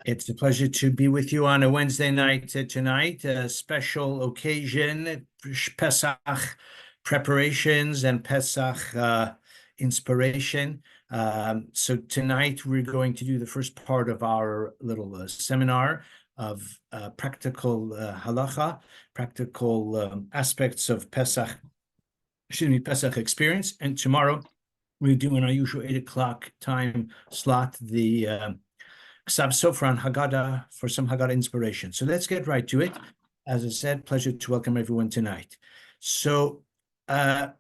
It's a pleasure to be with you on a Wednesday night tonight, a special occasion, Pesach preparations and Pesach inspiration. So tonight we're going to do the first part of our little seminar of practical halacha, practical aspects of Pesach experience. And tomorrow we're doing our usual 8 o'clock time slot, the Ksav Sofra and Haggadah for some Haggadah inspiration. So let's get right to it. As I said, pleasure to welcome everyone tonight. So the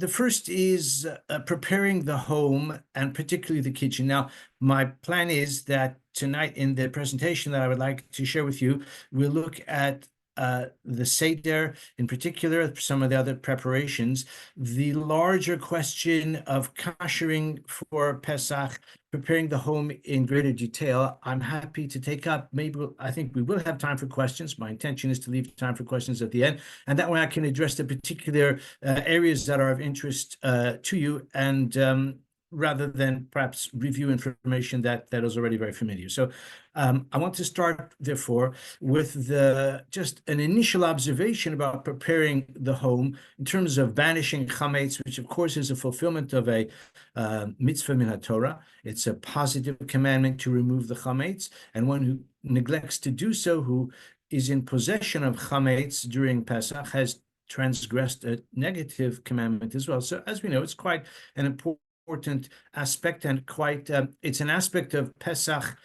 first is preparing the home and particularly the kitchen. Now, my plan is that tonight in the presentation that I would like to share with you, we'll look at the Seder, in particular, some of the other preparations, the larger question of koshering for Pesach, preparing the home in greater detail. I'm happy to take up, I think we will have time for questions. My intention is to leave time for questions at the end, and that way I can address the particular areas that are of interest to you, and rather than perhaps review information that is already very familiar. So I want to start, therefore, with just an initial observation about preparing the home in terms of banishing chametz, which of course is a fulfillment of a mitzvah min haTorah. It's a positive commandment to remove the chametz, and one who neglects to do so, who is in possession of chametz during Pesach, has transgressed a negative commandment as well. So as we know, it's quite an important aspect, and quite it's an aspect of Pesach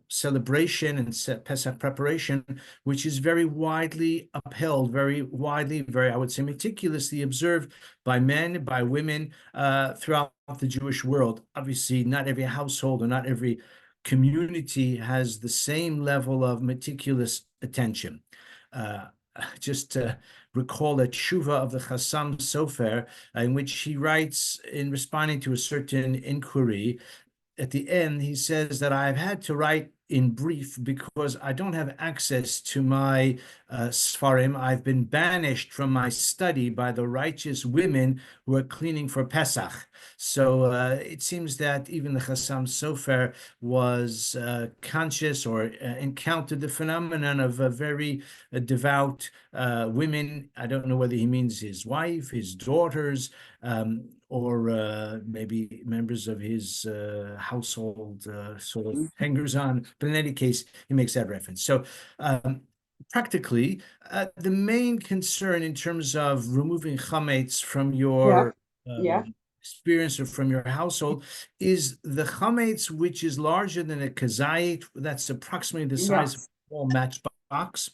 celebration and Pesach preparation, which is very widely upheld, very I would say meticulously observed by men, by women throughout the Jewish world. Obviously, not every household or not every community has the same level of meticulous attention. Just to recall a tshuva of the Chassam Sofer, in which he writes, in responding to a certain inquiry, at the end, he says that I've had to write in brief because I don't have access to my Sfarim. I've been banished from my study by the righteous women who are cleaning for Pesach. So it seems that even the Chassam Sofer was conscious or encountered the phenomenon of very devout women. I don't know whether he means his wife, his daughters, or maybe members of his household, sort of hangers-on. But in any case, he makes that reference. So practically, the main concern in terms of removing chametz from your experience or from your household is the chametz, which is larger than a kazayit. That's approximately the size of a small matchbox.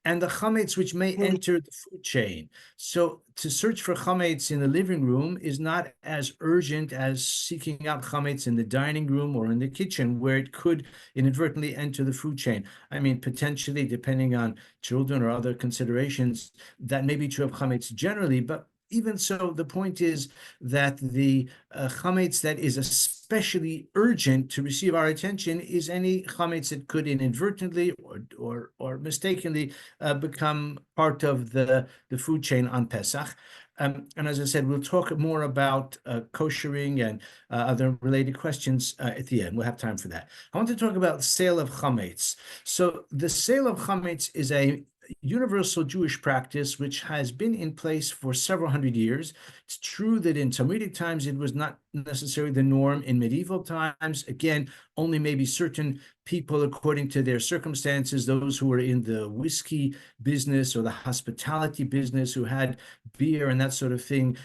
And the chametz which may enter the food chain. So to search for chametz in the living room is not as urgent as seeking out chametz in the dining room or in the kitchen, where it could inadvertently enter the food chain. I mean, potentially, depending on children or other considerations, that may be true of chametz generally, but even so, the point is that the chametz that is especially urgent to receive our attention is any chametz that could inadvertently or mistakenly become part of the food chain on Pesach. And as I said, we'll talk more about koshering and other related questions at the end. We'll have time for that. I want to talk about sale of chametz. So the sale of chametz is a universal Jewish practice which has been in place for several hundred years. It's true that in Talmudic times it was not necessarily the norm. In medieval times, again, only maybe certain people, according to their circumstances, those who were in the whiskey business or the hospitality business, who had beer and that sort of thing,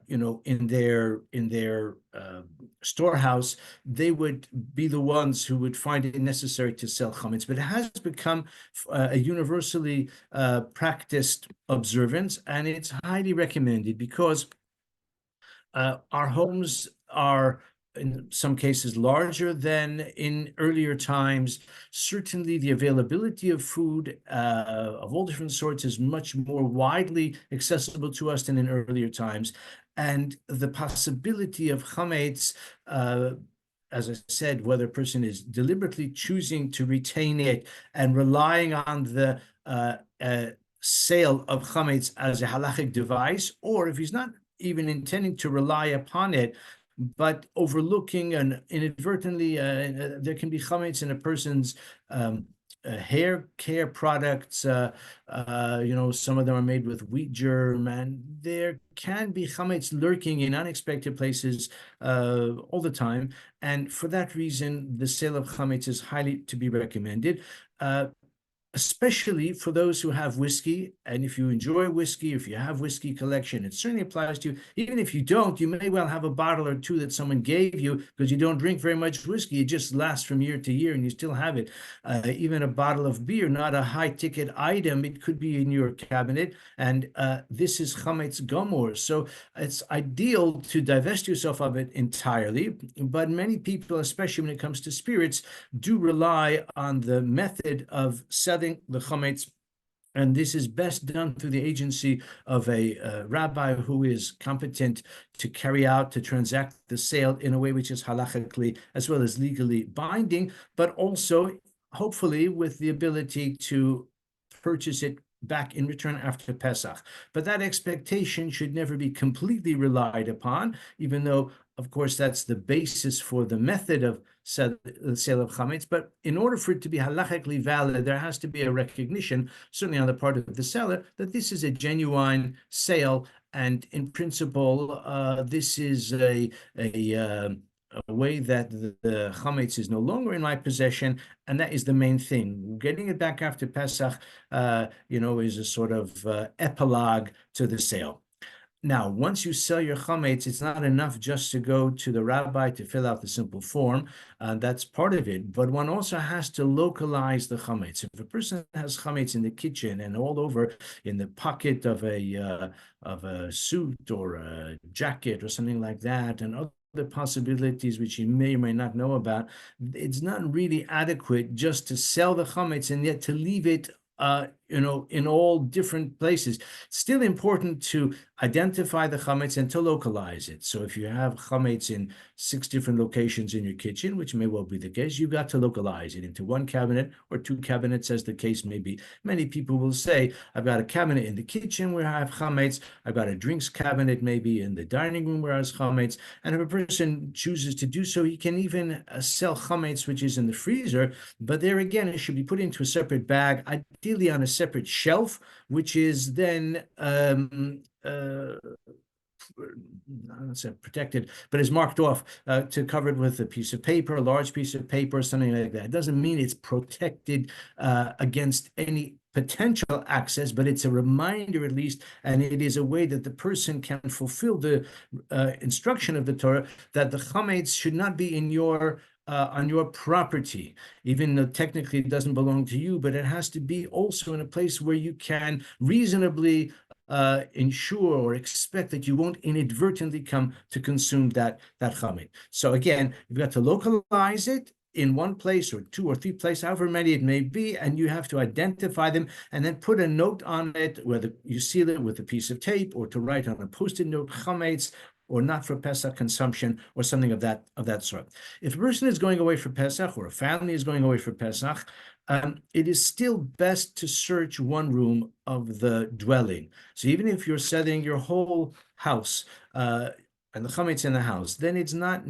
in their storehouse, they would be the ones who would find it necessary to sell chametz. But it has become a universally practiced observance, and it's highly recommended because our homes are, in some cases, larger than in earlier times. Certainly, the availability of food of all different sorts is much more widely accessible to us than in earlier times. And the possibility of chametz, as I said, whether a person is deliberately choosing to retain it and relying on the sale of chametz as a halachic device, or if he's not even intending to rely upon it, but overlooking and inadvertently, there can be chametz in a person's hair care products. Some of them are made with wheat germ, and there can be chametz lurking in unexpected places all the time. And for that reason, the sale of chametz is highly to be recommended. Especially for those who have whiskey. And if you enjoy whiskey, if you have whiskey collection, it certainly applies to you. Even if you don't, you may well have a bottle or two that someone gave you because you don't drink very much whiskey. It just lasts from year to year and you still have it. Even a bottle of beer, not a high ticket item, it could be in your cabinet. And this is chametz gomor. So it's ideal to divest yourself of it entirely. But many people, especially when it comes to spirits, do rely on the method of selling the chametz, and this is best done through the agency of a rabbi who is competent to carry out, to transact the sale in a way which is halachically as well as legally binding, but also hopefully with the ability to purchase it back in return after Pesach. But that expectation should never be completely relied upon, even though, of course, that's the basis for the method of the sale of chametz. But in order for it to be halachically valid, there has to be a recognition, certainly on the part of the seller, that this is a genuine sale. And in principle, this is a way that the chametz is no longer in my possession, and that is the main thing. Getting it back after Pesach, is a sort of epilogue to the sale. Now, once you sell your chametz, it's not enough just to go to the rabbi to fill out the simple form. That's part of it. But one also has to localize the chametz. If a person has chametz in the kitchen and all over in the pocket of a suit or a jacket or something like that, and other possibilities which you may or may not know about, it's not really adequate just to sell the chametz and yet to leave it in all different places. It's still important to identify the chametz and to localize it. So if you have chametz in 6 different locations in your kitchen, which may well be the case, you've got to localize it into one cabinet or 2 cabinets, as the case may be. Many people will say, I've got a cabinet in the kitchen where I have chametz, I've got a drinks cabinet maybe in the dining room where I have chametz, and if a person chooses to do so, he can even sell chametz which is in the freezer, but there again, it should be put into a separate bag, ideally on a separate shelf, which is then not say protected, but is marked off to cover it with a piece of paper, a large piece of paper, something like that. It doesn't mean it's protected against any potential access, but it's a reminder at least, and it is a way that the person can fulfill the instruction of the Torah that the chametz should not be in your on your property, even though technically it doesn't belong to you, but it has to be also in a place where you can reasonably ensure or expect that you won't inadvertently come to consume that chametz. So again, you've got to localize it in one place or 2 or 3 places, however many it may be, and you have to identify them and then put a note on it, whether you seal it with a piece of tape or to write on a post-it note, chametz, or not for Pesach consumption, or something of that sort. If a person is going away for Pesach, or a family is going away for Pesach, it is still best to search one room of the dwelling. So even if you're selling your whole house and the chametz in the house, then it's not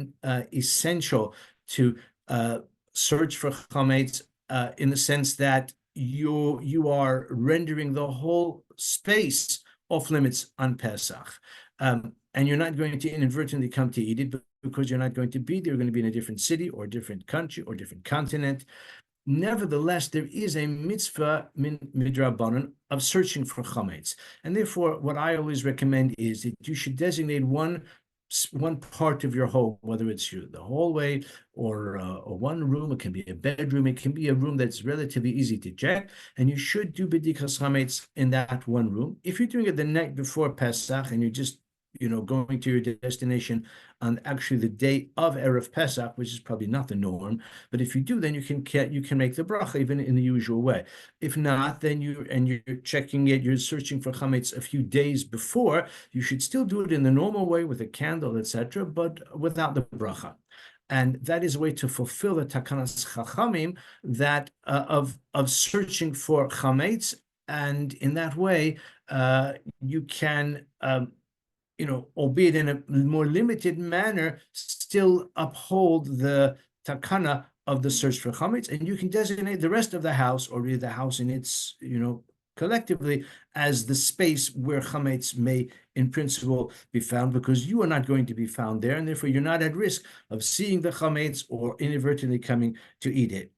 essential to search for chametz in the sense that you are rendering the whole space off limits on Pesach. And you're not going to inadvertently come to eat it because you're not going to be there. You're going to be in a different city or different country or different continent. Nevertheless, there is a mitzvah midrabanan of searching for chametz. And therefore, what I always recommend is that you should designate one part of your home, whether it's the hallway or one room. It can be a bedroom. It can be a room that's relatively easy to check. And you should do bedikas chametz in that one room. If you're doing it the night before Pesach and you're just going to your destination on actually the day of Erev Pesach, which is probably not the norm, but if you do, then you can make the bracha even in the usual way. If not, then you're checking it, you're searching for chametz a few days before, you should still do it in the normal way with a candle, etc., but without the bracha. And that is a way to fulfill the takanas chachamim that of searching for chametz, and in that way you can albeit in a more limited manner, still uphold the takana of the search for chametz, and you can designate the rest of the house, or the house in its, collectively, as the space where chametz may, in principle, be found, because you are not going to be found there, and therefore you're not at risk of seeing the chametz or inadvertently coming to eat it.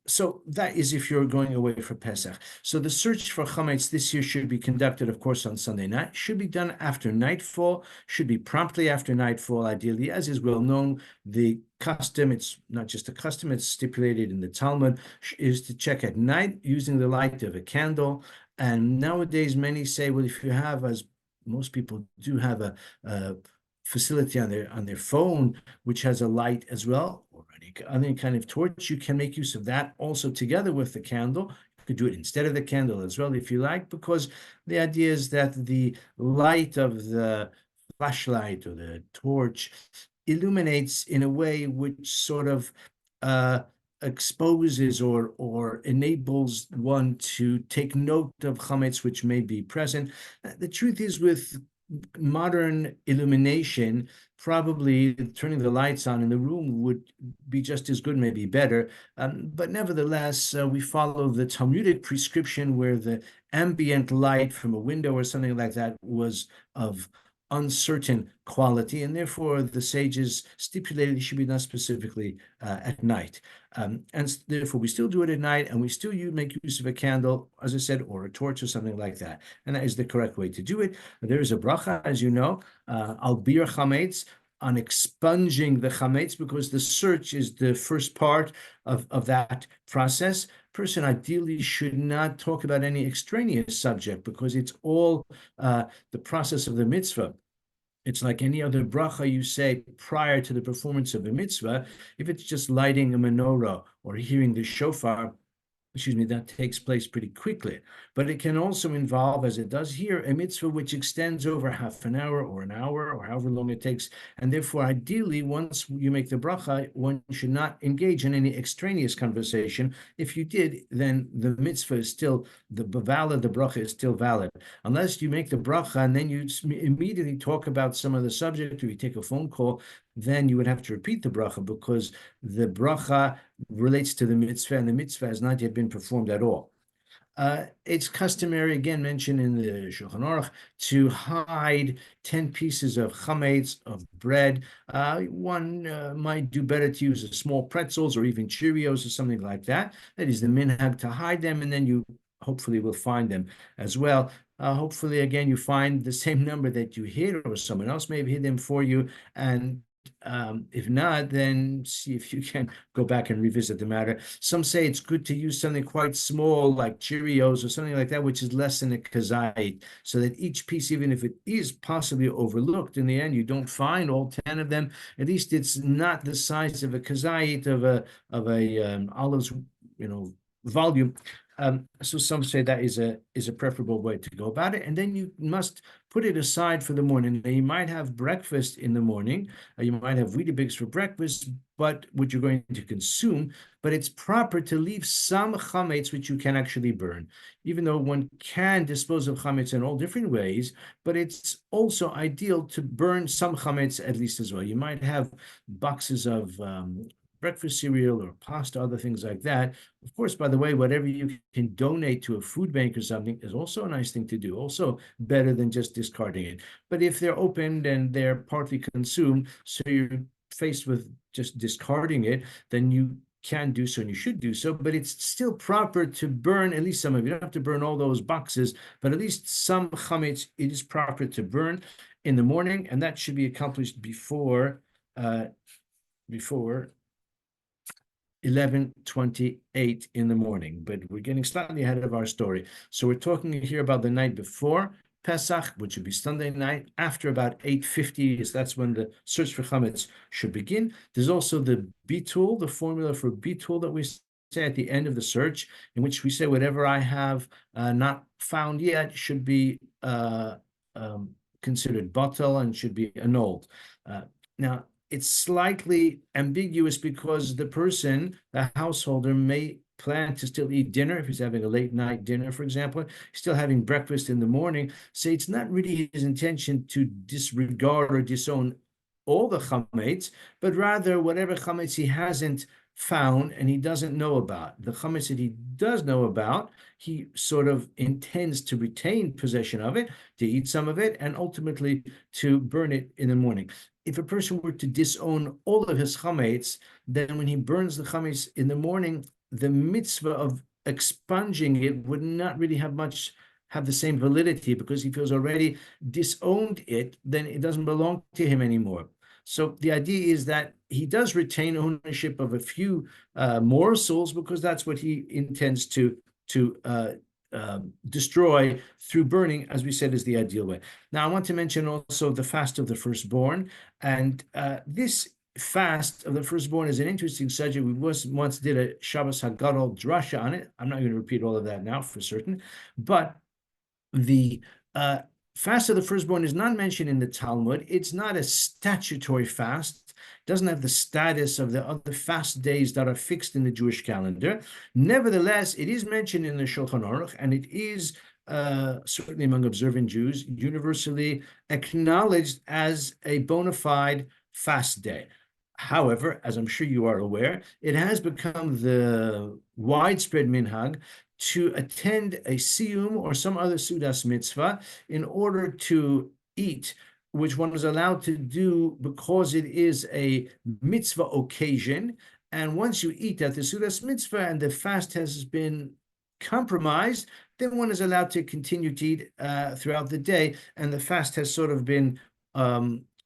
So that is if you're going away for Pesach. So the search for chametz this year should be conducted, of course, on Sunday night. Should be done after nightfall. Should be promptly after nightfall, ideally, as is well known. The custom, it's not just a custom, it's stipulated in the Talmud, is to check at night using the light of a candle. And nowadays, many say, well, if you have, as most people do, have a facility on their phone which has a light as well, or any kind of torch, you can make use of that also together with the candle. You could do it instead of the candle as well if you like, because the idea is that the light of the flashlight or the torch illuminates in a way which sort of exposes or enables one to take note of chametz which may be present. The truth is, with modern illumination, probably turning the lights on in the room would be just as good, maybe better. But nevertheless, we follow the Talmudic prescription where the ambient light from a window or something like that was of uncertain quality, and therefore the sages stipulated it should be done specifically at night. And therefore we still do it at night, and we still make use of a candle, as I said, or a torch or something like that. And that is the correct way to do it. There is a bracha, as you know, al bir chametz, on expunging the chametz, because the search is the first part of that process. Person ideally should not talk about any extraneous subject, because it's all the process of the mitzvah. It's like any other bracha you say prior to the performance of a mitzvah. If it's just lighting a menorah or hearing the shofar, that takes place pretty quickly. But it can also involve, as it does here, a mitzvah which extends over half an hour or however long it takes. And therefore, ideally, once you make the bracha, one should not engage in any extraneous conversation. If you did, then the mitzvah is still the bracha is still valid. Unless you make the bracha and then you immediately talk about some other subject, or you take a phone call, then you would have to repeat the bracha, because the bracha relates to the mitzvah, and the mitzvah has not yet been performed at all. It's customary, again mentioned in the Shulchan Aruch, to hide 10 pieces of chametz, of bread. One might do better to use small pretzels or even Cheerios or something like that. That is the minhag, to hide them, and then you hopefully will find them as well. Hopefully, again, you find the same number that you hid, or someone else may have hid them for you, and if not, then see if you can go back and revisit the matter. Some say it's good to use something quite small like Cheerios or something like that, which is less than a kazait, so that each piece, even if it is possibly overlooked, in the end you don't find all 10 of them. At least it's not the size of a kazait, of a olive's volume. So some say that is a preferable way to go about it. And then you must put it aside for the morning. Now, you might have breakfast in the morning. You might have Weetabix for breakfast, but what you're going to consume. But it's proper to leave some chametz which you can actually burn, even though one can dispose of chametz in all different ways. But it's also ideal to burn some chametz at least as well. You might have boxes of breakfast cereal or pasta, other things like that. Of course, by the way, whatever you can donate to a food bank or something is also a nice thing to do, also better than just discarding it. But if they're opened and they're partly consumed, so you're faced with just discarding it, then you can do so and you should do so. But it's still proper to burn at least some of it. You don't have to burn all those boxes, but at least some chametz it is proper to burn in the morning, and that should be accomplished before 11:28 in the morning. But we're getting slightly ahead of our story. So we're talking here about the night before Pesach, which would be Sunday night, after about 8:50, so that's when the search for chametz should begin. There's also the bitul, the formula for bitul that we say at the end of the search, in which we say whatever I have not found yet should be considered batal and should be annulled. Now, it's slightly ambiguous, because the person, the householder, may plan to still eat dinner, if he's having a late night dinner, for example, still having breakfast in the morning, say it's not really his intention to disregard or disown all the chametz, but rather whatever chametz he hasn't found and he doesn't know about. The chametz that he does know about, he sort of intends to retain possession of it, to eat some of it, and ultimately to burn it in the morning. If a person were to disown all of his chametz, then when he burns the chametz in the morning, the mitzvah of expunging it would not really have the same validity, because if he has already disowned it, then it doesn't belong to him anymore. So the idea is that he does retain ownership of a few morsels, because that's what he intends to destroy through burning, as we said, is the ideal way. Now, I want to mention also the fast of the firstborn, and this fast of the firstborn is an interesting subject. We once did a Shabbos Hagadol drasha on it. I'm not going to repeat all of that now for certain, but the fast of the firstborn is not mentioned in the Talmud. It's not a statutory fast. It doesn't have the status of the other fast days that are fixed in the Jewish calendar. Nevertheless, it is mentioned in the Shulchan Aruch, and it is certainly among observant Jews universally acknowledged as a bona fide fast day. However, as I'm sure you are aware, it has become the widespread minhag to attend a siyum or some other sudas mitzvah in order to eat, which one is allowed to do because it is a mitzvah occasion. And once you eat at the sudas mitzvah and the fast has been compromised, then one is allowed to continue to eat throughout the day, and the fast has sort of been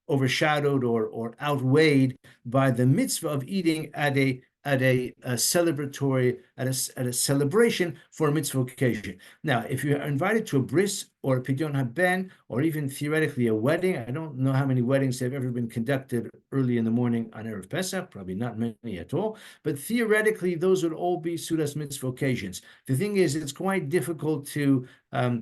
overshadowed or outweighed by the mitzvah of eating at a celebratory, at a celebration for a mitzvah occasion. Now, if you are invited to a bris or a pidyon haben, or even theoretically a wedding, I don't know how many weddings have ever been conducted early in the morning on Erev Pesach, probably not many at all, but theoretically, those would all be sudas mitzvah occasions. The thing is, it's quite difficult to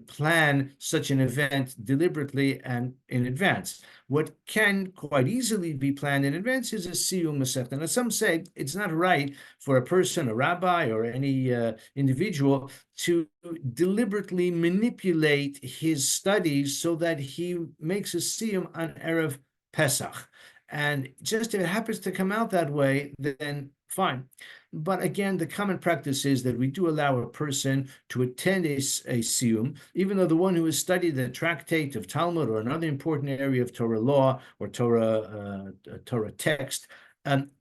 plan such an event deliberately and in advance. What can quite easily be planned in advance is a siyum masechta. Now, some say it's not right for a person, a rabbi, or any individual to deliberately manipulate his studies so that he makes a siyum on Erev Pesach. And just if it happens to come out that way, then fine. But again, the common practice is that we do allow a person to attend a siyum, even though the one who has studied the tractate of Talmud or another important area of Torah law or Torah text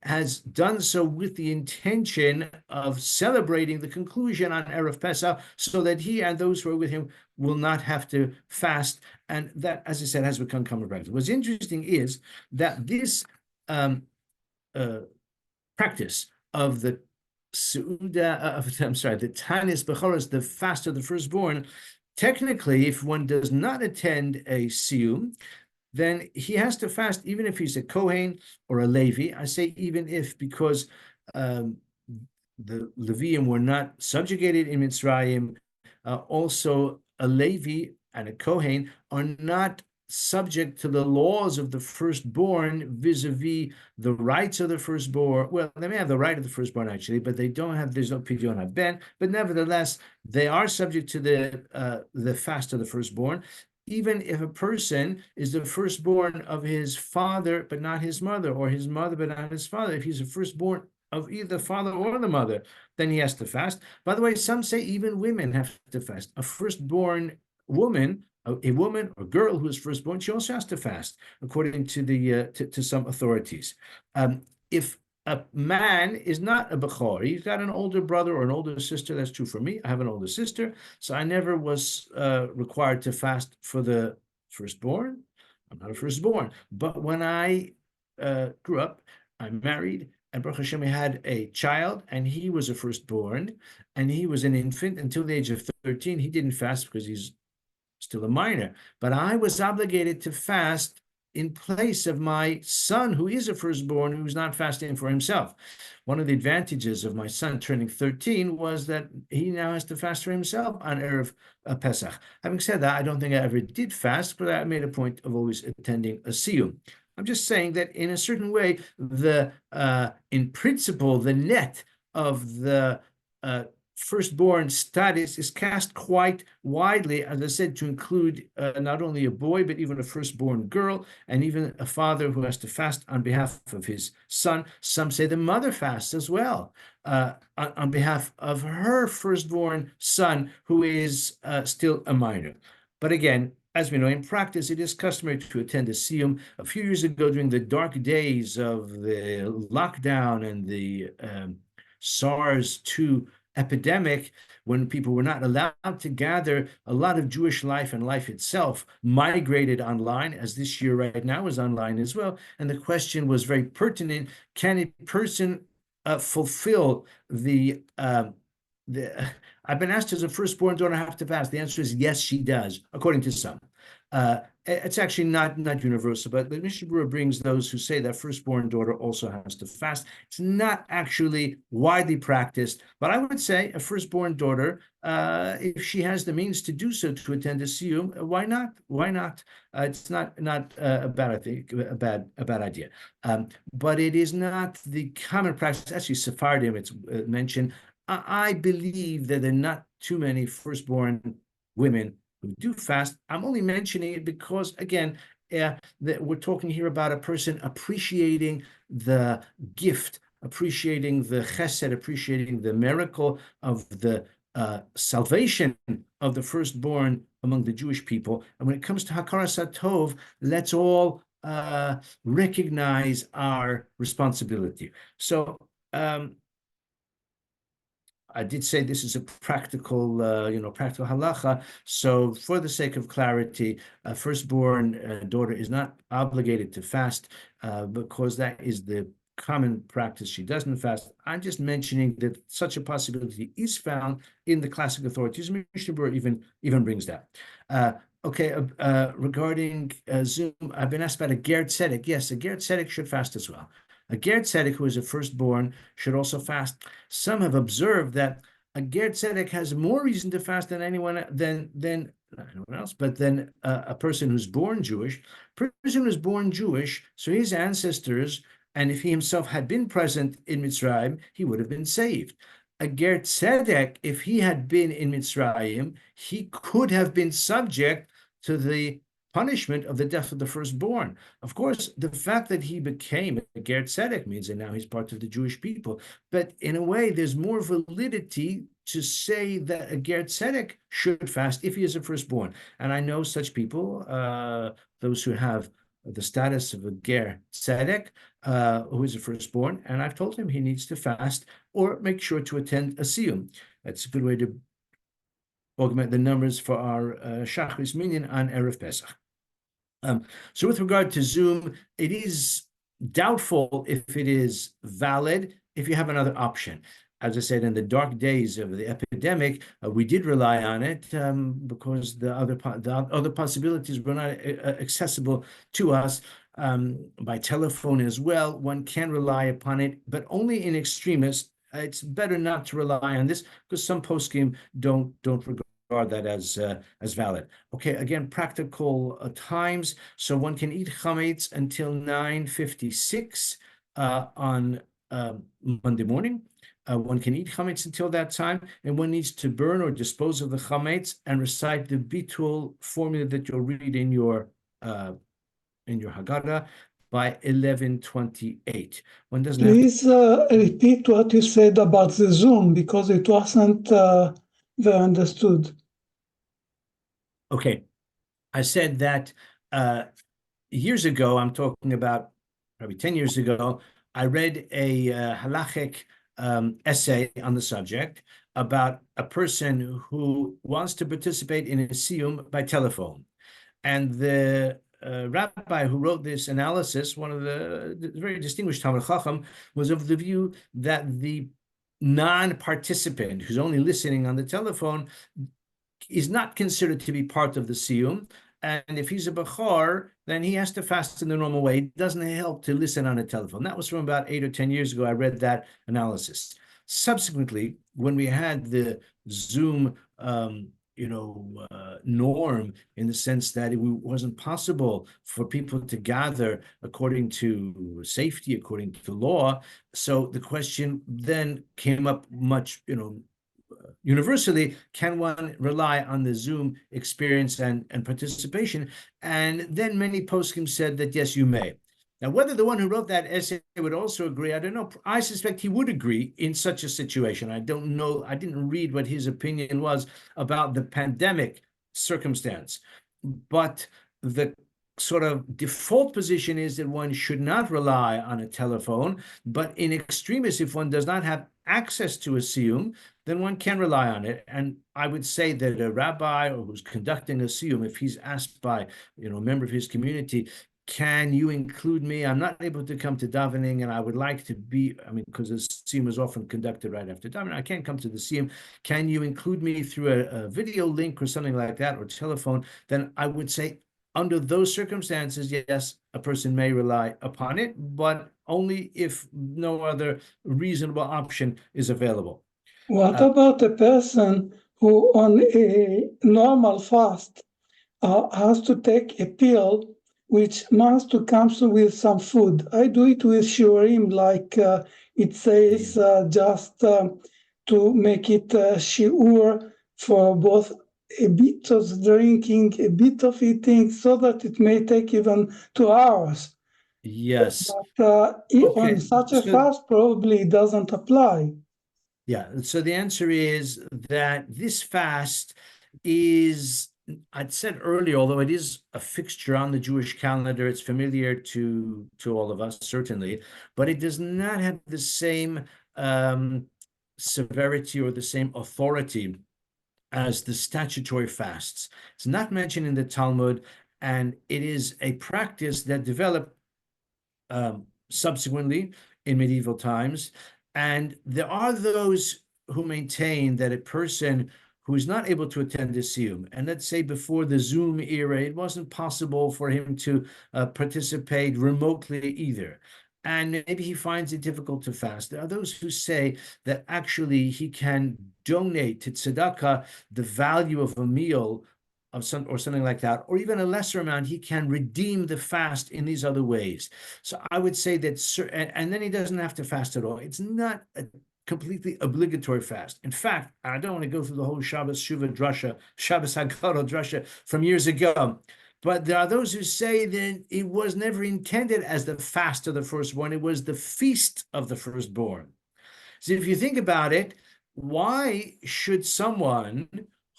has done so with the intention of celebrating the conclusion on Erev Pesach, so that he and those who are with him will not have to fast. And that, as I said, has become common practice. What's interesting is that this practice of the the Tanis Bechoros, the fast of the firstborn, technically, if one does not attend a siyum, then he has to fast even if he's a Kohen or a Levi. I say even if, because the Leviim were not subjugated in Mitzrayim. Also, a Levi and a Kohen are not subject to the laws of the firstborn vis-a-vis the rights of the firstborn. Well, they may have the right of the firstborn actually, but they don't have, there's no pidyon haben. But nevertheless, they are subject to the fast of the firstborn, even if a person is the firstborn of his father but not his mother, or his mother but not his father. If he's a firstborn of either the father or the mother, then he has to fast. By the way, some say even women have to fast. A firstborn woman, a woman or girl who is firstborn, she also has to fast, according to the to some authorities. If a man is not a bechor, he's got an older brother or an older sister. That's true for me. I have an older sister, so I never was required to fast for the firstborn. I'm not a firstborn, but when I grew up, I married, and Baruch Hashem, I had a child, and he was a firstborn, and he was an infant until the age of 13. He didn't fast because he's still a minor, but I was obligated to fast in place of my son, who is a firstborn, who's not fasting for himself. One of the advantages of my son turning 13 was that he now has to fast for himself on Erev Pesach. Having said that, I don't think I ever did fast, but I made a point of always attending a siyum. I'm just saying that in a certain way, in principle, the net of the firstborn status is cast quite widely, as I said, to include not only a boy, but even a firstborn girl, and even a father who has to fast on behalf of his son. Some say the mother fasts as well on behalf of her firstborn son, who is still a minor. But again, as we know, in practice, it is customary to attend a siyum. A few years ago, during the dark days of the lockdown and the SARS-2 epidemic, when people were not allowed to gather, a lot of Jewish life and life itself migrated online, as this year right now is online as well. And the question was very pertinent: can a person fulfill the I've been asked, does a firstborn daughter have to fast? The answer is yes, she does, according to some. It's actually not universal, but the Mishnah Berurah brings those who say that firstborn daughter also has to fast. It's not actually widely practiced, but I would say a firstborn daughter, if she has the means to do so, to attend a siyum, why not? Why not? It's not a bad, I think, a bad idea. But it is not the common practice. Actually, Sephardim, it's mentioned. I believe that there are not too many firstborn women who do fast. I'm only mentioning it because, again, that we're talking here about a person appreciating the gift, appreciating the chesed, appreciating the miracle of the salvation of the firstborn among the Jewish people. And when it comes to Hakaras HaTov, let's all recognize our responsibility. So I did say this is a practical, practical halacha. So for the sake of clarity, a firstborn daughter is not obligated to fast because that is the common practice. She doesn't fast. I'm just mentioning that such a possibility is found in the classic authorities. Mishnah Berurah even brings that. Okay, regarding Zoom, I've been asked about a ger tzedek. Yes, a ger tzedek should fast as well. A ger tzedek who is a firstborn should also fast. Some have observed that a ger tzedek has more reason to fast than anyone else, but then a person who's born Jewish. Person who's born Jewish, so his ancestors, and if he himself had been present in Mitzrayim, he would have been saved. A ger tzedek, if he had been in Mitzrayim, he could have been subject to the punishment of the death of the firstborn. Of course, the fact that he became a ger tzedek means that now he's part of the Jewish people. But in a way, there's more validity to say that a ger tzedek should fast if he is a firstborn. And I know such people, those who have the status of a ger tzedek, who is a firstborn, and I've told him he needs to fast or make sure to attend a siyum. That's a good way to augment the numbers for our Shachris Minyan on Erev Pesach. So with regard to Zoom, it is doubtful if it is valid if you have another option. As I said, in the dark days of the epidemic, we did rely on it because the other possibilities were not accessible to us by telephone as well. One can rely upon it, but only in extremis. It's better not to rely on this because some poskim don't regard that as valid. Okay, again, practical times. So one can eat chametz until 9:56 on Monday morning. One can eat chametz until that time, and one needs to burn or dispose of the chametz and recite the bitul formula that you'll read in your Haggadah by 11:28. One doesn't have to. Please repeat what you said about the Zoom because it wasn't very understood. Okay, I said that years ago, I'm talking about probably 10 years ago, I read a halachic essay on the subject about a person who wants to participate in a siyum by telephone. And the rabbi who wrote this analysis, one of the very distinguished Talmid Chacham, was of the view that the non-participant who's only listening on the telephone is not considered to be part of the siyum. And if he's a bachar, then he has to fast in the normal way. It doesn't help to listen on a telephone. That was from about 8 or 10 years ago. I read that analysis. Subsequently, when we had the Zoom, norm in the sense that it wasn't possible for people to gather according to safety, according to law. So the question then came up much, universally, can one rely on the Zoom experience and participation? And then many poskim said that yes, you may. Now, whether the one who wrote that essay would also agree, I don't know. I suspect he would agree in such a situation. I don't know. I didn't read what his opinion was about the pandemic circumstance, but the sort of default position is that one should not rely on a telephone, but in extremis, if one does not have access to a siyum, then one can rely on it. And I would say that a rabbi or who's conducting a siyum, if he's asked by a member of his community, can you include me? I'm not able to come to davening, and I would like to be. I mean, because the siyum is often conducted right after davening, I can't come to the siyum. Can you include me through a video link or something like that, or telephone? Then I would say, under those circumstances, yes, a person may rely upon it, but only if no other reasonable option is available. What about a person who, on a normal fast, has to take a pill which must to comes with some food? I do it with shiurim, like it says, just to make it shiur for both a bit of drinking, a bit of eating, so that it may take even 2 hours. Yes. But Okay. on such a So fast, probably it doesn't apply. yeah. So the answer is that this fast is, I'd said earlier, although it is a fixture on the Jewish calendar, it's familiar to all of us, certainly, but it does not have the same severity or the same authority as the statutory fasts. It's not mentioned in the Talmud, and it is a practice that developed subsequently in medieval times. And there are those who maintain that a person who is not able to attend the siyum, and let's say before the Zoom era, it wasn't possible for him to participate remotely either. And maybe he finds it difficult to fast. There are those who say that actually he can donate to tzedakah the value of a meal of some or something like that, or even a lesser amount, he can redeem the fast in these other ways. So I would say that, and then he doesn't have to fast at all. It's not a completely obligatory fast. In fact, I don't want to go through the whole Shabbos Shuvah Drasha, Shabbos Haggadah Drasha from years ago, but there are those who say that it was never intended as the fast of the firstborn. It was the feast of the firstborn. So if you think about it, why should someone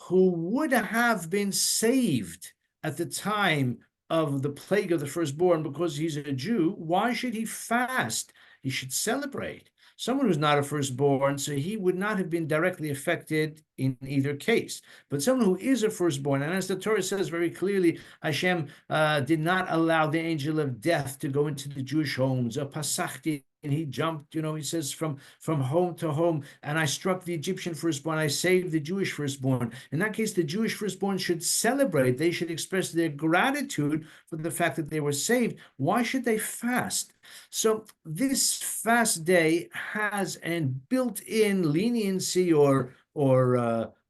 who would have been saved at the time of the plague of the firstborn because he's a Jew, why should he fast? He should celebrate. Someone who's not a firstborn, so he would not have been directly affected in either case. But someone who is a firstborn, and as the Torah says very clearly, Hashem did not allow the angel of death to go into the Jewish homes. A Pasachti, and he jumped, he says, from home to home, and I struck the Egyptian firstborn, I saved the Jewish firstborn. In that case, the Jewish firstborn should celebrate. They should express their gratitude for the fact that they were saved. Why should they fast? So this fast day has an built-in leniency or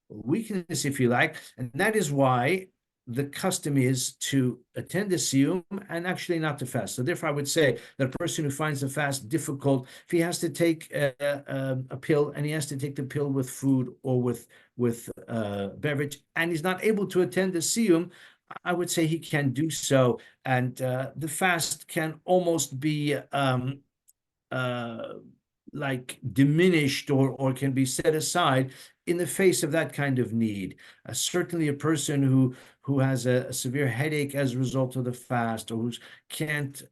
weakness, if you like, and that is why the custom is to attend the siyum and actually not to fast. So therefore, I would say that a person who finds the fast difficult, if he has to take a pill and he has to take the pill with food or with beverage, and he's not able to attend the siyum, I would say he can do so, and the fast can almost be like diminished or can be set aside in the face of that kind of need. Certainly a person who has a severe headache as a result of the fast, or who can't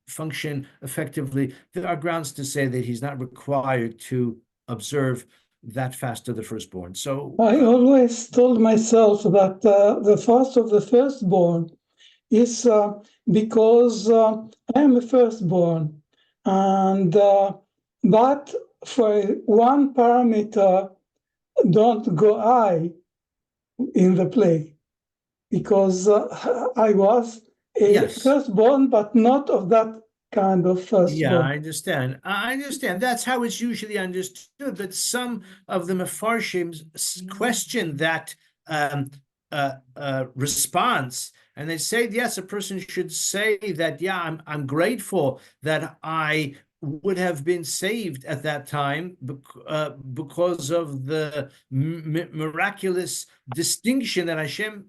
function effectively, there are grounds to say that he's not required to observe that fast of the firstborn. So I always told myself that the fast of the firstborn is because I am a firstborn, and but for one parameter, don't go high in the play, because I was a yes. firstborn, but not of that kind of Yeah, firstborn. I understand. I understand. That's how it's usually understood. But some of the Mefarshim question that response, and they say, yes, a person should say that, yeah, I'm grateful that I would have been saved at that time because of the miraculous distinction that Hashem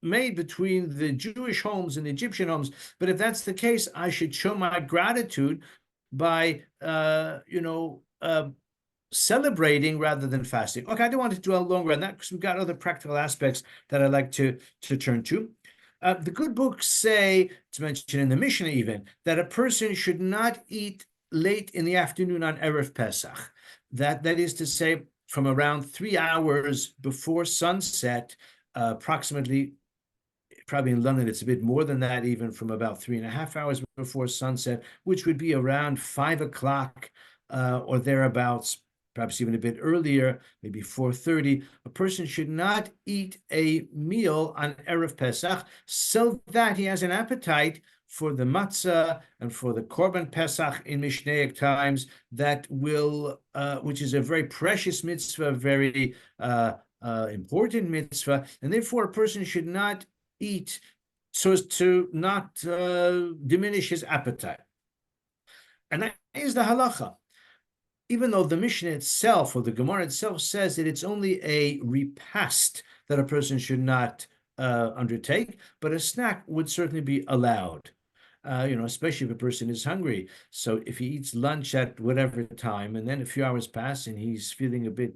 made between the Jewish homes and the Egyptian homes. But if that's the case, I should show my gratitude by, celebrating rather than fasting. Okay, I don't want to dwell longer on that because we've got other practical aspects that I'd like to turn to. The good books say, it's mentioned in the Mishnah even, that a person should not eat late in the afternoon on Erev Pesach. That is to say, from around 3 hours before sunset, approximately, probably in London, it's a bit more than that, even from about 3.5 hours before sunset, which would be around 5 o'clock or thereabouts, perhaps even a bit earlier, maybe 4:30. A person should not eat a meal on Erev Pesach so that he has an appetite for the matzah and for the Korban Pesach in Mishnaic times, that will, which is a very precious mitzvah, very important mitzvah, and therefore a person should not eat so as to not diminish his appetite. And that is the halacha. Even though the Mishnah itself or the Gemara itself says that it's only a repast that a person should not undertake, but a snack would certainly be allowed. Especially if a person is hungry. So if he eats lunch at whatever time, and then a few hours pass and he's feeling a bit,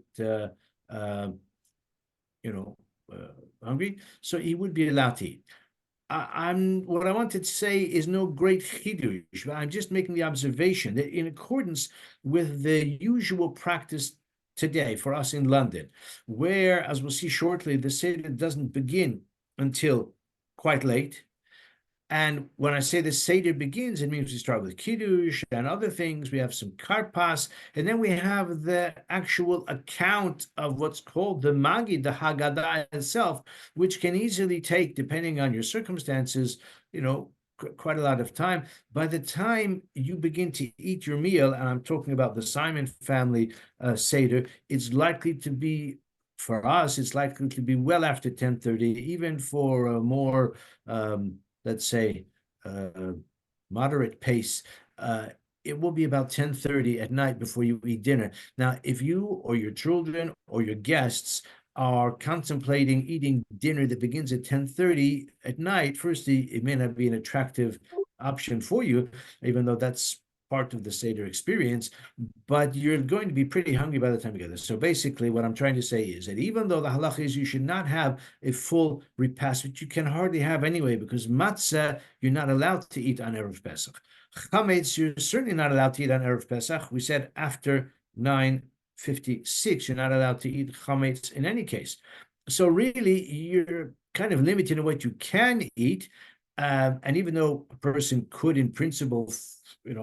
hungry, so he would be allowed to eat. What I wanted to say is no great chidush. I'm just making the observation that in accordance with the usual practice today for us in London, where, as we'll see shortly, the Seder doesn't begin until quite late. And when I say the Seder begins, it means we start with Kiddush and other things. We have some Karpas, and then we have the actual account of what's called the Magid, the Haggadah itself, which can easily take, depending on your circumstances, quite a lot of time. By the time you begin to eat your meal, and I'm talking about the Simon family Seder, it's likely to be, for us, it's likely to be well after 10:30, even for a more let's say, moderate pace, it will be about 10:30 at night before you eat dinner. Now, if you or your children or your guests are contemplating eating dinner that begins at 10:30 at night, firstly, it may not be an attractive option for you, even though that's part of the Seder experience, but you're going to be pretty hungry by the time you get there. So basically what I'm trying to say is that even though the halacha is you should not have a full repast, which you can hardly have anyway, because matzah, you're not allowed to eat on Erev Pesach. Chametz, you're certainly not allowed to eat on Erev Pesach. We said after 9:56, you're not allowed to eat chametz in any case. So really, you're kind of limited in what you can eat. And even though a person could, in principle,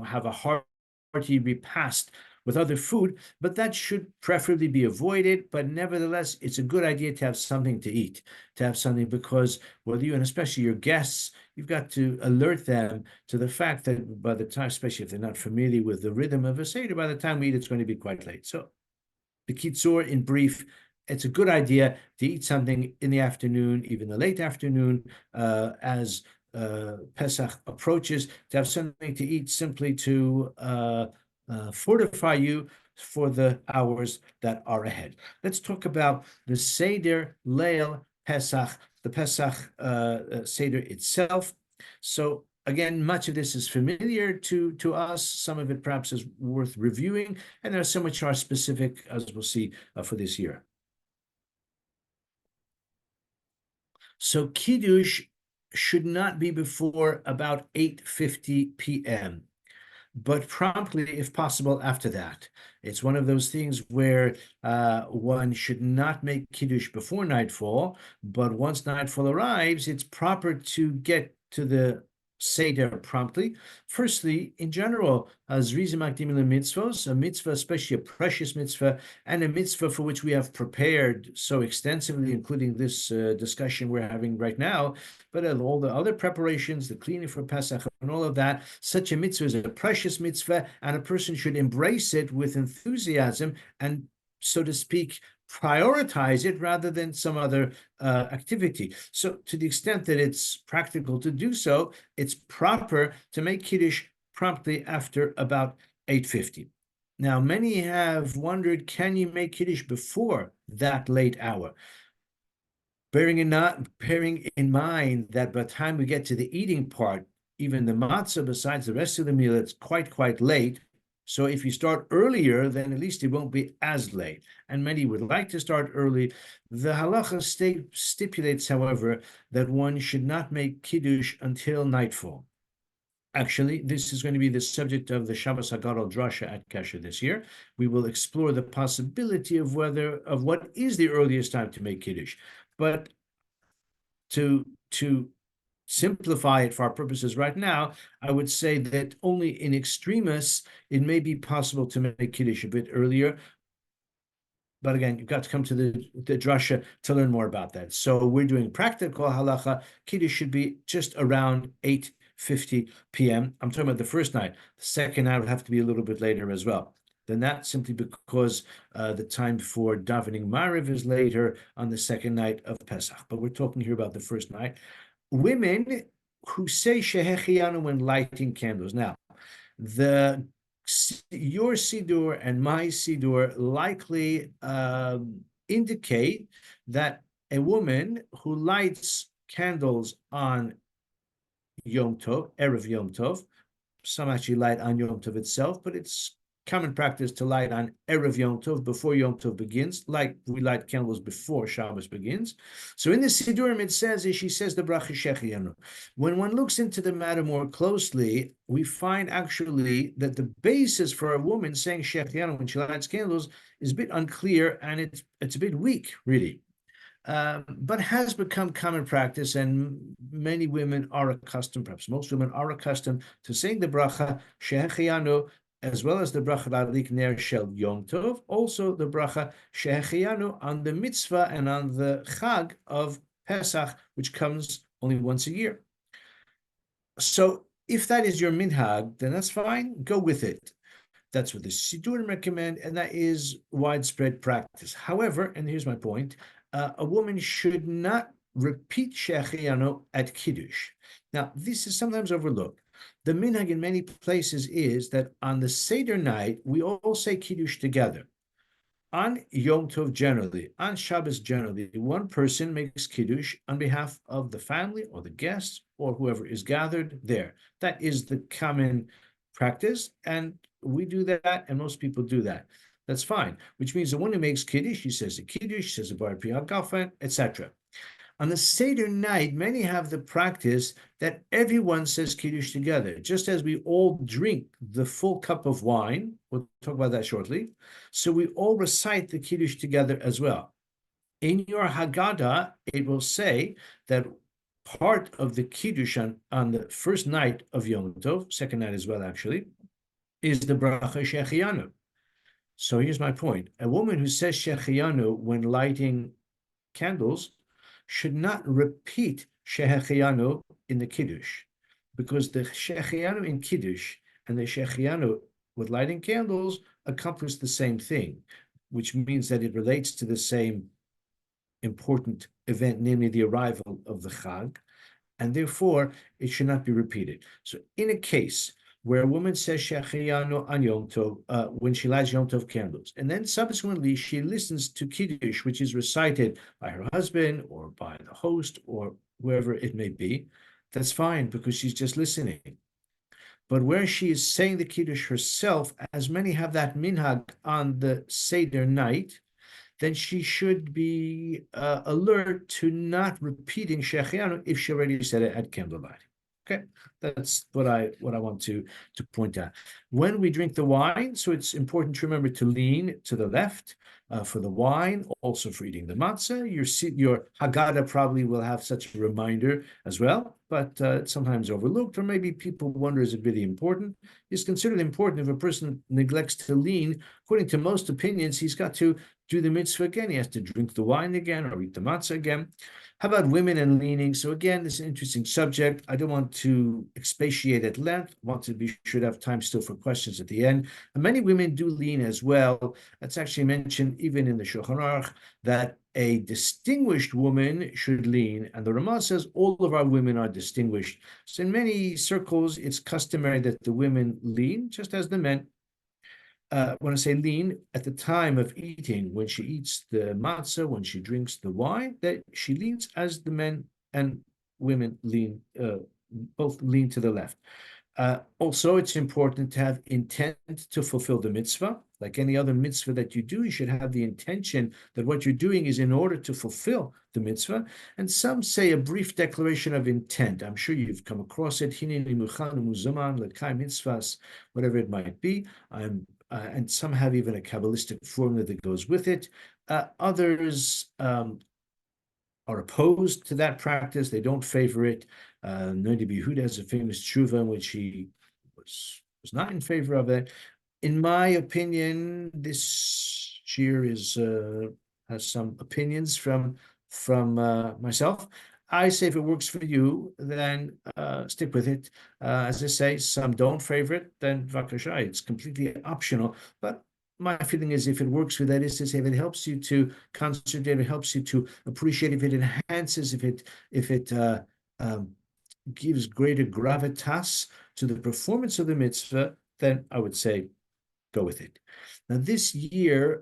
have a hearty repast with other food, but that should preferably be avoided. But nevertheless, it's a good idea to have something to eat, because whether you, and especially your guests, you've got to alert them to the fact that by the time, especially if they're not familiar with the rhythm of a Seder, by the time we eat, it's going to be quite late. So the Kitzur, in brief, it's a good idea to eat something in the afternoon, even the late afternoon, as Pesach approaches, to have something to eat simply to fortify you for the hours that are ahead. Let's talk about the Seder Leil Pesach, the Pesach Seder itself. So again, much of this is familiar to us. Some of it perhaps is worth reviewing, and there's so much more specific, as we'll see, for this year. So Kiddush should not be before about 8:50 p.m., but promptly, if possible, after that. It's one of those things where one should not make Kiddush before nightfall, but once nightfall arrives, it's proper to get to the Seder promptly. Firstly, in general, Zrizim Makdim mitzvos, a mitzvah, especially a precious mitzvah, and a mitzvah for which we have prepared so extensively, including this discussion we're having right now, but all the other preparations, the cleaning for Pesach and all of that, such a mitzvah is a precious mitzvah, and a person should embrace it with enthusiasm and, so to speak, prioritize it rather than some other activity. So to the extent that it's practical to do so, it's proper to make Kiddush promptly after about 8:50. Now, many have wondered, can you make Kiddush before that late hour? Bearing in mind that by the time we get to the eating part, even the matzah, besides the rest of the meal, it's quite late. So if you start earlier, then at least it won't be as late. And many would like to start early. The halacha stipulates, however, that one should not make Kiddush until nightfall. Actually, this is going to be the subject of the Shabbos Hagadol Drasha at Kesher this year. We will explore the possibility of what is the earliest time to make Kiddush. But to simplify it for our purposes right now, I would say that only in extremis it may be possible to make Kiddush a bit earlier. But again, you've got to come to the drasha to learn more about that. So we're doing practical halacha. Kiddush should be just around 8:50 p.m. I'm talking about the first night. The second night would have to be a little bit later as well than that, simply because the time for davening Mariv is later on the second night of Pesach. But we're talking here about the first night. Women who say Shehechianu when lighting candles. Now, your Siddur and my Siddur likely indicate that a woman who lights candles on Yom Tov, Erev Yom Tov, some actually light on Yom Tov itself, but it's common practice to light on Erev Yom Tov, before Yom Tov begins, like we light candles before Shabbos begins. So in the Siddurim it says, she says the bracha Shechianu. When one looks into the matter more closely, we find actually that the basis for a woman saying Shechianu when she lights candles is a bit unclear, and it's a bit weak, really. But has become common practice, and many women are accustomed, perhaps most women are accustomed, to saying the bracha Shechianu, as well as the bracha Ladlik Ner Shel Yom Tov, also the bracha Shechianu on the mitzvah and on the Chag of Pesach, which comes only once a year. So if that is your minhag, then that's fine, go with it. That's what the Siddurim recommend, and that is widespread practice. However, and here's my point, a woman should not repeat Shechianu at Kiddush. Now, this is sometimes overlooked. The minhag in many places is that on the Seder night, we all say Kiddush together. On Yom Tov generally, on Shabbos generally, one person makes Kiddush on behalf of the family or the guests or whoever is gathered there. That is the common practice, and we do that, and most people do that. That's fine, which means the one who makes Kiddush, he says a Kiddush, says a Bar Piyah Gafen, etc. On the Seder night, many have the practice that everyone says Kiddush together, just as we all drink the full cup of wine. We'll talk about that shortly. So we all recite the Kiddush together as well. In your Haggadah, it will say that part of the Kiddush on the first night of Yom Tov, second night as well actually, is the bracha Shechianu. So here's my point. A woman who says Shechianu when lighting candles should not repeat Shechianu in the Kiddush, because the Shechianu in Kiddush and the Shechianu with lighting candles accomplish the same thing, which means that it relates to the same important event, namely the arrival of the Chag, and therefore it should not be repeated. So in a case where a woman says Shechianu on Yom Tov when she lights Yom Tov candles, and then subsequently she listens to Kiddush, which is recited by her husband or by the host or whoever it may be, that's fine, because she's just listening. But where she is saying the Kiddush herself, as many have that minhag on the Seder night, then she should be alert to not repeating Shechianu if she already said it at candlelight. Okay, that's what I want to point out. When we drink the wine, so it's important to remember to lean to the left for the wine, also for eating the matzah. Your Haggadah probably will have such a reminder as well, but it's sometimes overlooked, or maybe people wonder, is it really important? It's considered important. If a person neglects to lean, according to most opinions, he's got to do the mitzvah again. He has to drink the wine again or eat the matzah again. How about women and leaning? So again, this is an interesting subject. I don't want to expatiate at length. I want to be sure to have time still for questions at the end. And many women do lean as well. That's actually mentioned even in the Shulchan Aruch, that a distinguished woman should lean. And the Ramah says all of our women are distinguished. So in many circles, it's customary that the women lean, just as the men. when I say lean, at the time of eating, when she eats the matzah, when she drinks the wine, that she leans as the men and women lean, both lean to the left. Also, it's important to have intent to fulfill the mitzvah. Like any other mitzvah that you do, you should have the intention that what you're doing is in order to fulfill the mitzvah. And some say a brief declaration of intent. I'm sure you've come across it. Whatever it might be. And some have even a Kabbalistic formula that goes with it. Others are opposed to that practice. They don't favor it. Noda B'Yehuda has a famous tshuva in which he was not in favor of it. In my opinion, this year has some opinions from myself. I say if it works for you, then stick with it. As I say, some don't favor it, then vakasha, it's completely optional. But my feeling is if it works with that, is to say if it helps you to concentrate, if it helps you to appreciate, if it enhances, if it gives greater gravitas to the performance of the mitzvah, then I would say go with it. Now this year,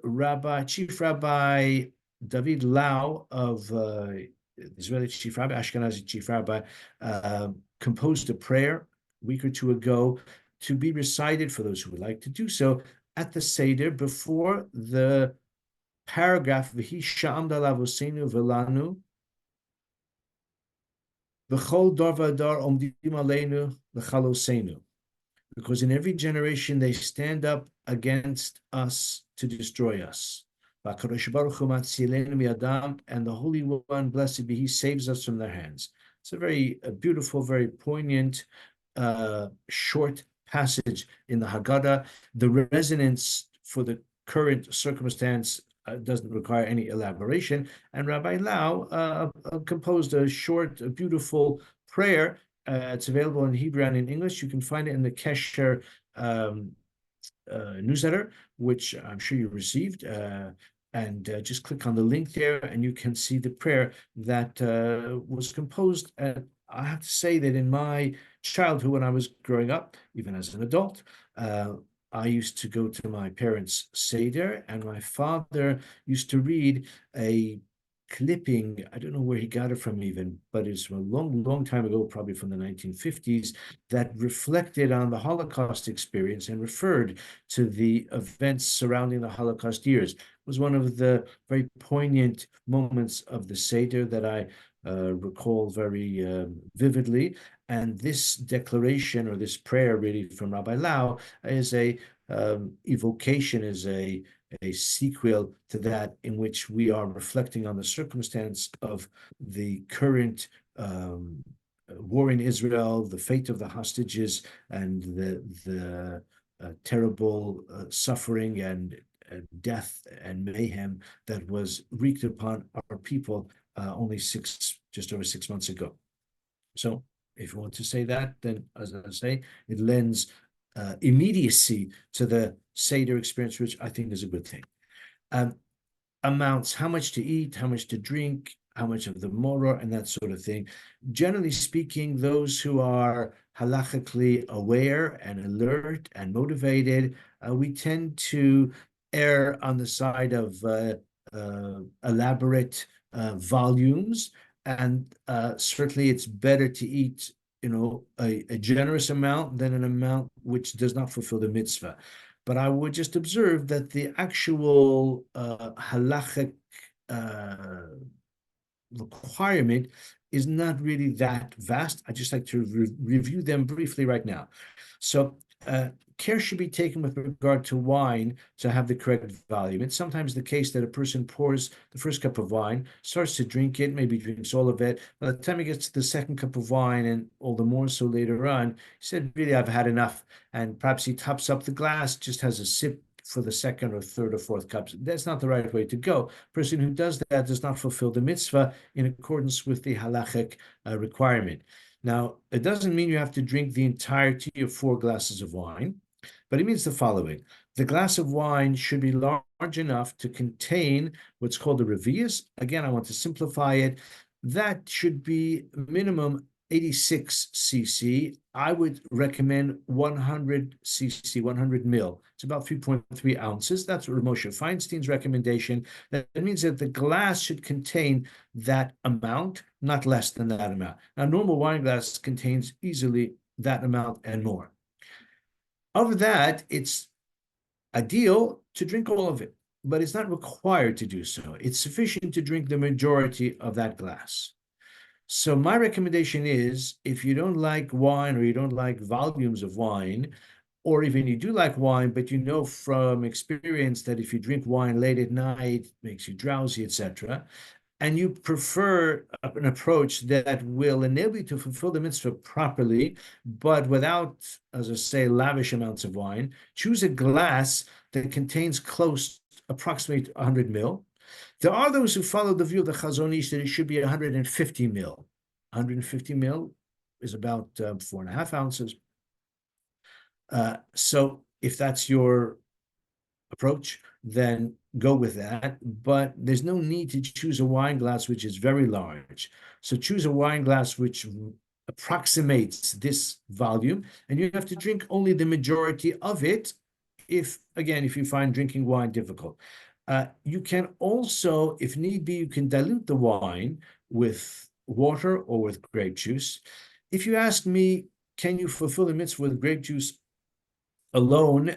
Chief Rabbi David Lau of Israeli Chief Rabbi, Ashkenazi Chief Rabbi, composed a prayer a week or two ago to be recited for those who would like to do so at the Seder before the paragraph V'hi sha'amda lavosenu v'lanu v'chol dar v'adar omdim aleinu l'chalosenu. Because in every generation they stand up against us to destroy us. And the Holy One, blessed be He, saves us from their hands. It's a very beautiful, very poignant, short passage in the Haggadah. The resonance for the current circumstance doesn't require any elaboration. And Rabbi Lau composed a short, beautiful prayer. It's available in Hebrew and in English. You can find it in the Kesher newsletter, which I'm sure you received. And just click on the link there, and you can see the prayer that was composed. I have to say that in my childhood, when I was growing up, even as an adult, I used to go to my parents' Seder, and my father used to read a clipping. I don't know where he got it from even, but it's from a long, long time ago, probably from the 1950s, that reflected on the Holocaust experience and referred to the events surrounding the Holocaust years. It was one of the very poignant moments of the Seder that I recall very vividly. And this declaration, or this prayer really from Rabbi Lau, is a evocation, is a sequel to that, in which we are reflecting on the circumstance of the current war in Israel, the fate of the hostages, and the terrible suffering and death and mayhem that was wreaked upon our people only just over 6 months ago. So if you want to say that, then as I say, it lends immediacy to the Seder experience, which I think is a good thing. Amounts, how much to eat, how much to drink, how much of the morah, and that sort of thing. Generally speaking, those who are halachically aware and alert and motivated, we tend to err on the side of elaborate volumes, and certainly it's better to eat a generous amount than an amount which does not fulfill the mitzvah. But I would just observe that the actual halachic requirement is not really that vast. I'd just like to review them briefly right now. So care should be taken with regard to wine to have the correct volume. It's sometimes the case that a person pours the first cup of wine, starts to drink it, maybe drinks all of it. By the time he gets to the second cup of wine, and all the more so later on, he said, really, I've had enough. And perhaps he tops up the glass, just has a sip for the second or third or fourth cups. That's not the right way to go. A person who does that does not fulfill the mitzvah in accordance with the halachic requirement. Now, it doesn't mean you have to drink the entirety of 4 glasses of wine, but it means the following. The glass of wine should be large enough to contain what's called a revius. Again, I want to simplify it. That should be minimum 86 cc. I would recommend 100 cc, 100 mil. It's about 3.3 ounces. That's what Moshe Feinstein's recommendation. That means that the glass should contain that amount, not less than that amount. Now, normal wine glass contains easily that amount and more. Of that, it's ideal to drink all of it, but it's not required to do so. It's sufficient to drink the majority of that glass. So my recommendation is, if you don't like wine or you don't like volumes of wine, or even you do like wine, but you know from experience that if you drink wine late at night, it makes you drowsy, etc., and you prefer an approach that will enable you to fulfill the mitzvah properly, but without, as I say, lavish amounts of wine, choose a glass that contains close, approximately 100 mil. There are those who follow the view of the Chazon Ish that it should be 150 mil. 150 mil is about 4.5 ounces. So if that's your approach, then go with that. But there's no need to choose a wine glass which is very large. So choose a wine glass which approximates this volume, and you have to drink only the majority of it if you find drinking wine difficult. You can also, if need be, you can dilute the wine with water or with grape juice. If you ask me, can you fulfill the mitzvah with grape juice alone?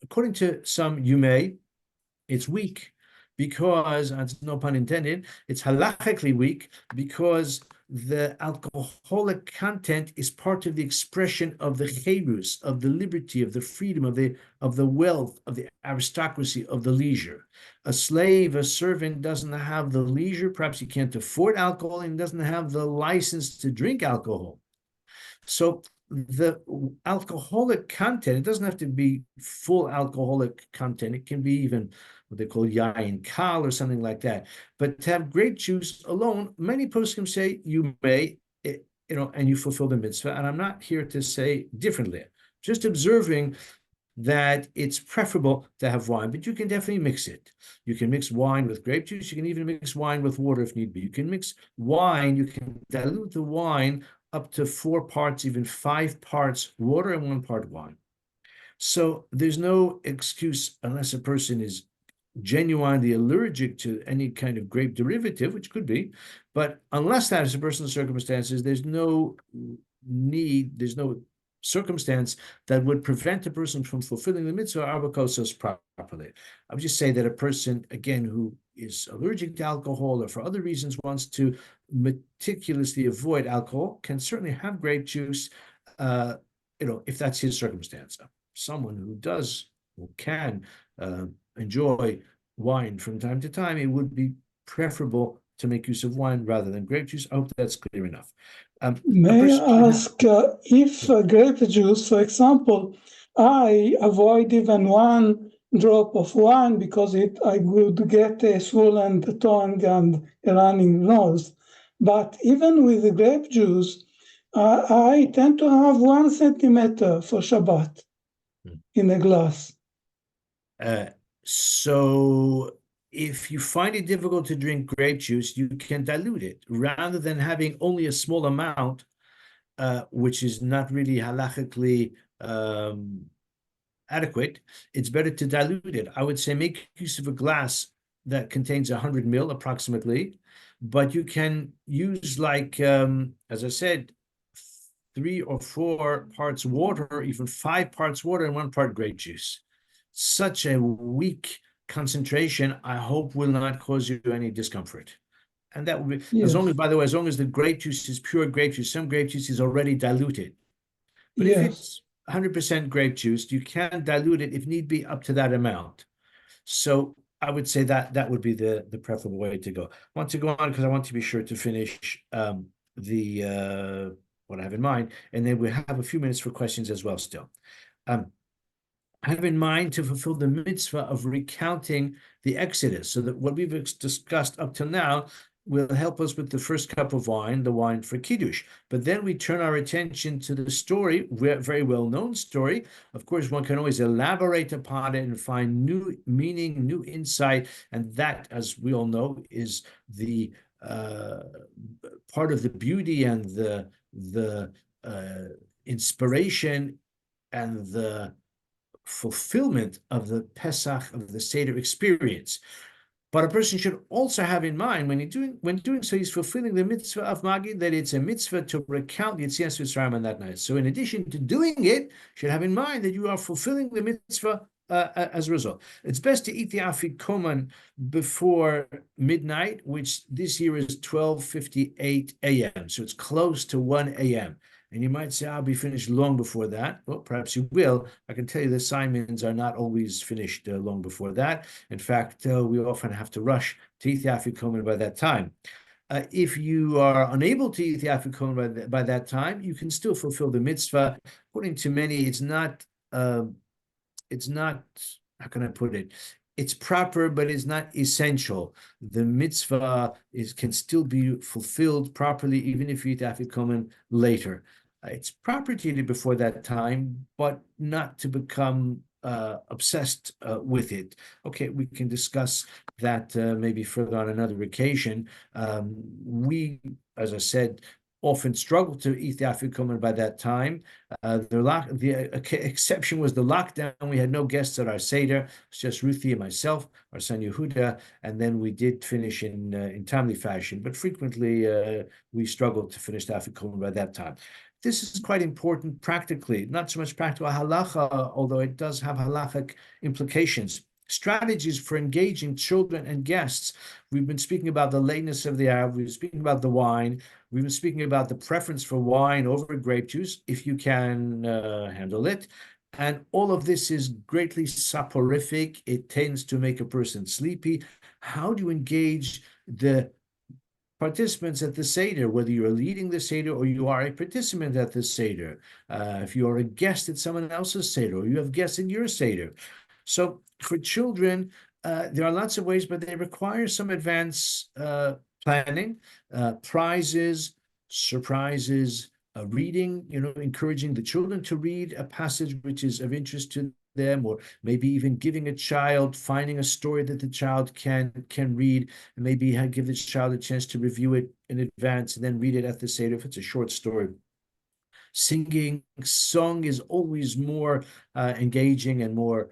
According to some, you may. It's weak because, and no pun intended, it's halachically weak because the alcoholic content is part of the expression of the cherus, of the liberty, of the freedom, of the wealth, of the aristocracy, of the leisure. A slave, a servant doesn't have the leisure, perhaps he can't afford alcohol, and doesn't have the license to drink alcohol. So the alcoholic content, it doesn't have to be full alcoholic content. It can be even what they call yain kal or something like that. But to have grape juice alone, many poskim say you may, and you fulfill the mitzvah. And I'm not here to say differently. Just observing that it's preferable to have wine, but you can definitely mix it. You can mix wine with grape juice. You can even mix wine with water if need be. You can mix wine. You can dilute the wine up to 4 parts, even 5 parts water and 1 part wine. So there's no excuse unless a person is genuinely allergic to any kind of grape derivative, which could be, but unless that is a personal circumstances, there's no need, there's no circumstance that would prevent a person from fulfilling the mitzvah arbakosos properly. I would just say that a person, again, who is allergic to alcohol or for other reasons wants to meticulously avoid alcohol can certainly have grape juice, if that's his circumstance. Someone who does or can enjoy wine from time to time, it would be preferable to make use of wine rather than grape juice. I hope that's clear enough. May I ask if grape juice, for example, I avoid even 1 drop of wine because I would get a swollen tongue and a running nose. But even with the grape juice, I tend to have 1 centimeter for Shabbat in a glass. So if you find it difficult to drink grape juice, you can dilute it rather than having only a small amount, which is not really halachically adequate. It's better to dilute it. I would say make use of a glass that contains 100 mil approximately, but you can use, like, as I said, 3 or 4 parts water, or even 5 parts water and 1 part grape juice. Such a weak concentration, I hope, will not cause you any discomfort. And that will be, Yes. as long as, by the way, as long as the grape juice is pure grape juice. Some grape juice is already diluted. But if it's 100% grape juice, you can dilute it if need be up to that amount. So I would say that would be the preferable way to go. I want to go on because I want to be sure to finish what I have in mind, and then we have a few minutes for questions as well still. Have in mind to fulfill the mitzvah of recounting the Exodus, so that what we've discussed up till now will help us with the first cup of wine, the wine for Kiddush. But then we turn our attention to the story, very well-known story. Of course, one can always elaborate upon it and find new meaning, new insight, and that, as we all know, is the part of the beauty and the inspiration and the fulfillment of the Pesach, of the Seder experience. But a person should also have in mind when doing so, he's fulfilling the mitzvah of Magid, that it's a mitzvah to recount Yetzias Mitzrayim on that night. So in addition to doing it, you should have in mind that you are fulfilling the mitzvah as a result. It's best to eat the afikoman before midnight, which this year is 12:58 a.m. So it's close to 1 a.m. And you might say, I'll be finished long before that. Well, perhaps you will. I can tell you the Simons are not always finished long before that. In fact, we often have to rush to eat the afikoman by that time. If you are unable to eat the afikoman by that time, you can still fulfill the mitzvah. According to many, it's not, how can I put it? It's proper, but it's not essential. The mitzvah can still be fulfilled properly, even if you eat afikoman later. It's proper to eat it before that time, but not to become obsessed with it. Okay, we can discuss that maybe further on another occasion. We, as I said, often struggled to eat the afikoman by that time. The exception was the lockdown. We had no guests at our Seder. It's just Ruthie and myself, our son Yehuda, and then we did finish in timely fashion. But frequently, we struggled to finish the afikoman by that time. This is quite important practically, not so much practical halacha, although it does have halachic implications. Strategies for engaging children and guests. We've been speaking about the lateness of the hour. We've been speaking about the wine. We've been speaking about the preference for wine over grape juice, if you can handle it. And all of this is greatly soporific. It tends to make a person sleepy. How do you engage the participants at the Seder, whether you're leading the Seder or you are a participant at the Seder, if you are a guest at someone else's Seder or you have guests in your Seder? So for children, there are lots of ways, but they require some advance planning, prizes, surprises, reading, encouraging the children to read a passage which is of interest to them, or maybe even giving a child, finding a story that the child can read, and maybe give the child a chance to review it in advance and then read it at the Seder if it's a short story. Singing song is always more engaging and more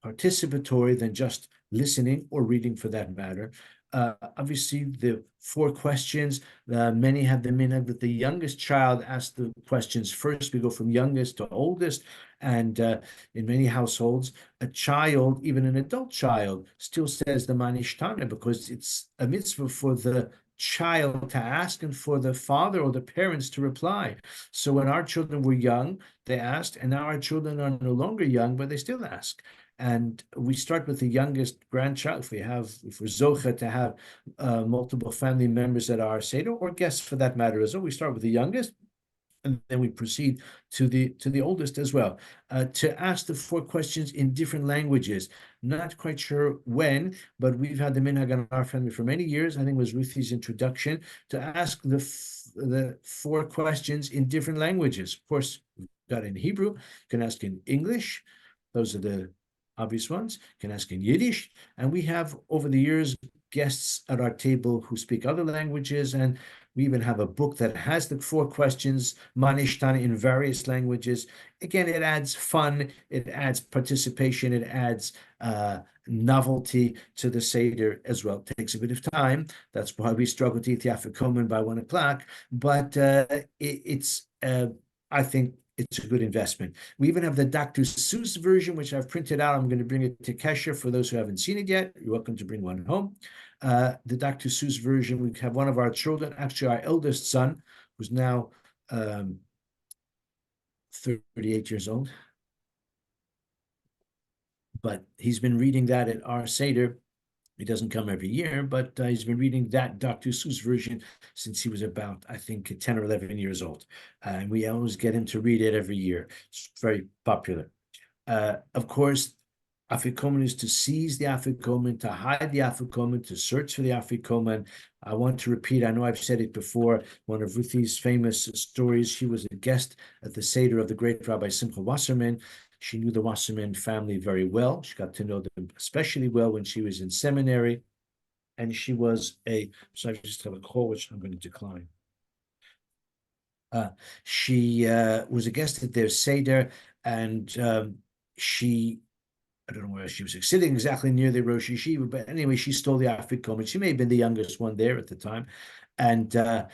participatory than just listening or reading for that matter. Obviously, the 4 questions, many have the minhag that the youngest child asks the questions first. We go from youngest to oldest. And in many households, a child, even an adult child, still says the manishtana because it's a mitzvah for the child to ask and for the father or the parents to reply. So when our children were young, they asked, and now our children are no longer young, but they still ask. And we start with the youngest grandchild. If we're zocha to have multiple family members at our Seder, or guests for that matter as well, we start with the youngest, and then we proceed to the oldest as well. To ask the 4 questions in different languages. Not quite sure when, but we've had the minhag in our family for many years. I think it was Ruthie's introduction to ask the 4 questions in different languages. Of course, we've got it in Hebrew. You can ask in English. Those are the obvious ones. You can ask in Yiddish. And we have, over the years, guests at our table who speak other languages, and we even have a book that has the 4 questions, manishtana, in various languages. Again, it adds fun, it adds participation, it adds novelty to the Seder as well. It takes a bit of time. That's why we struggle to eat the afikoman by 1 o'clock. But I think it's a good investment. We even have the Dr. Seuss version, which I've printed out. I'm going to bring it to Kesher for those who haven't seen it yet. You're welcome to bring one home. The Dr. Seuss version, we have one of our children, actually our eldest son, who's now 38 years old. But he's been reading that at our Seder. He doesn't come every year, but he's been reading that Dr. Seuss version since he was about, I think, 10 or 11 years old. And we always get him to read it every year. It's very popular. Of course, afikoman is to seize the afikoman, to hide the afikoman, to search for the afikoman. I want to repeat, I know I've said it before, one of Ruthie's famous stories. She was a guest at the Seder of the great Rabbi Simcha Wasserman. She knew the Wasserman family very well. She got to know them especially well when she was in seminary. and she was so I just have a call, which I'm going to decline. She was a guest at their Seder, and she, I don't know where she was sitting exactly near the Rosh Yeshiva, but anyway, she stole the Afikoman. She may have been the youngest one there at the time. And uh,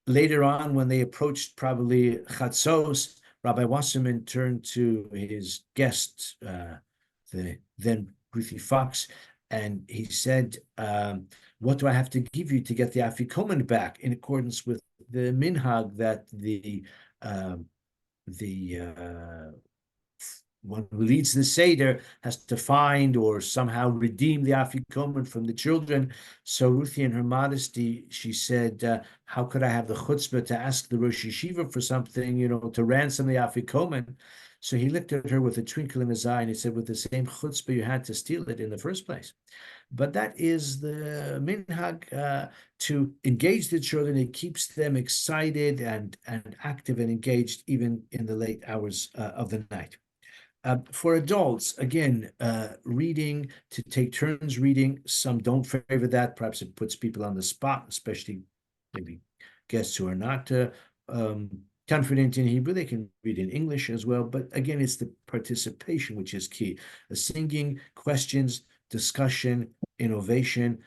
later on, when they approached probably Chatzos, Rabbi Wasserman turned to his guest, the then Ruthie Fox, and he said, what do I have to give you to get the Afikoman back, in accordance with the minhag that um, the one who leads the Seder has to find or somehow redeem the Afikoman from the children. So Ruthie, in her modesty, she said, how could I have the chutzpah to ask the Rosh Yeshiva for something, to ransom the Afikoman? So he looked at her with a twinkle in his eye and he said, with the same chutzpah you had to steal it in the first place. But that is the minhag, to engage the children. It keeps them excited and active and engaged even in the late hours of the night. For adults, again, reading, to take turns reading. Some don't favor that. Perhaps it puts people on the spot, especially maybe guests who are not confident in Hebrew. They can read in English as well. But again, it's the participation which is key. Singing, questions, discussion, innovation,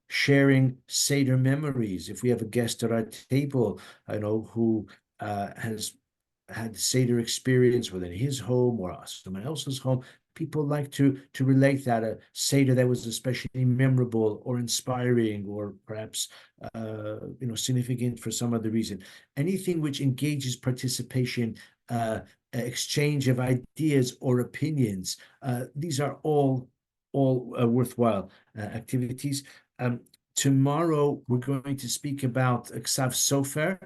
sharing Seder memories. If we have a guest at our table, who has had Seder experience within his home or someone else's home, people like to relate that a Seder that was especially memorable or inspiring, or perhaps significant for some other reason. Anything which engages participation, exchange of ideas or opinions. These are all worthwhile activities. Tomorrow, we're going to speak about Ksav Sofer,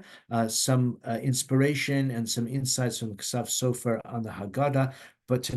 some inspiration and some insights from Ksav Sofer on the Haggadah. But